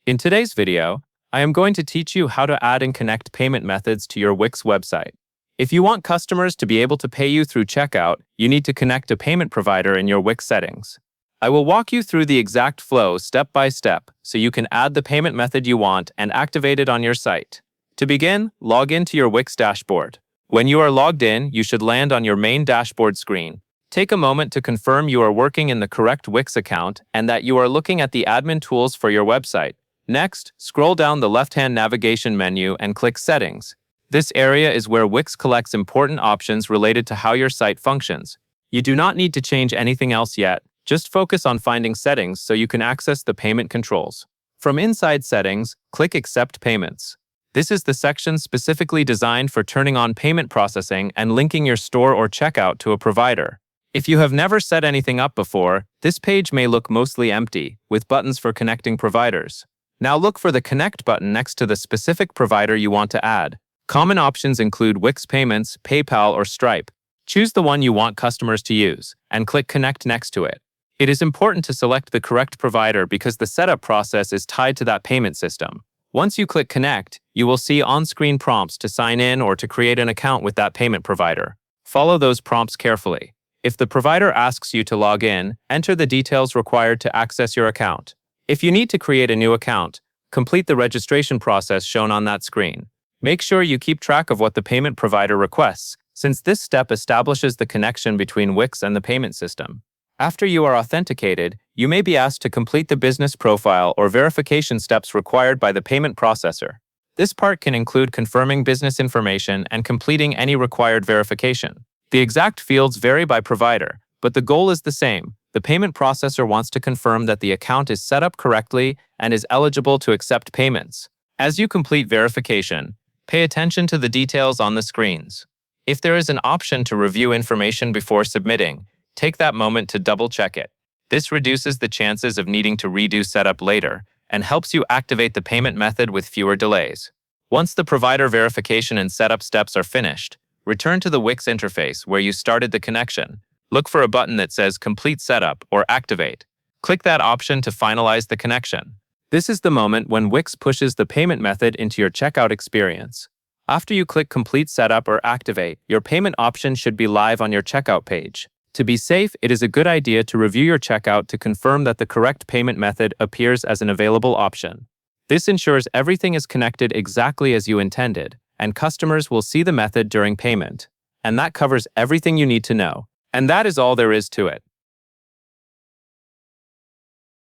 In today's video, I am going to teach you how to add and connect payment methods to your Wix website. If you want customers to be able to pay you through checkout, you need to connect a payment provider in your Wix settings. I will walk you through the exact flow step by step so you can add the payment method you want and activate it on your site. To begin, log into your Wix dashboard. When you are logged in, you should land on your main dashboard screen. Take a moment to confirm you are working in the correct Wix account and that you are looking at the admin tools for your website. Next, scroll down the left-hand navigation menu and click Settings. This area is where Wix collects important options related to how your site functions. You do not need to change anything else yet. Just focus on finding settings so you can access the payment controls. From inside Settings, click Accept Payments. This is the section specifically designed for turning on payment processing and linking your store or checkout to a provider. If you have never set anything up before, this page may look mostly empty, with buttons for connecting providers. Now look for the Connect button next to the specific provider you want to add. Common options include Wix Payments, PayPal, or Stripe. Choose the one you want customers to use, and click Connect next to it. It is important to select the correct provider because the setup process is tied to that payment system. Once you click Connect, you will see on-screen prompts to sign in or to create an account with that payment provider. Follow those prompts carefully. If the provider asks you to log in, enter the details required to access your account. If you need to create a new account, complete the registration process shown on that screen. Make sure you keep track of what the payment provider requests, since this step establishes the connection between Wix and the payment system. After you are authenticated, you may be asked to complete the business profile or verification steps required by the payment processor. This part can include confirming business information and completing any required verification. The exact fields vary by provider, but the goal is the same. The payment processor wants to confirm that the account is set up correctly and is eligible to accept payments. As you complete verification, pay attention to the details on the screens. If there is an option to review information before submitting, take that moment to double-check it. This reduces the chances of needing to redo setup later and helps you activate the payment method with fewer delays. Once the provider verification and setup steps are finished, return to the Wix interface where you started the connection. Look for a button that says Complete Setup or Activate. Click that option to finalize the connection. This is the moment when Wix pushes the payment method into your checkout experience. After you click Complete Setup or Activate, your payment option should be live on your checkout page. To be safe, it is a good idea to review your checkout to confirm that the correct payment method appears as an available option. This ensures everything is connected exactly as you intended, and customers will see the method during payment. And that covers everything you need to know. And that is all there is to it.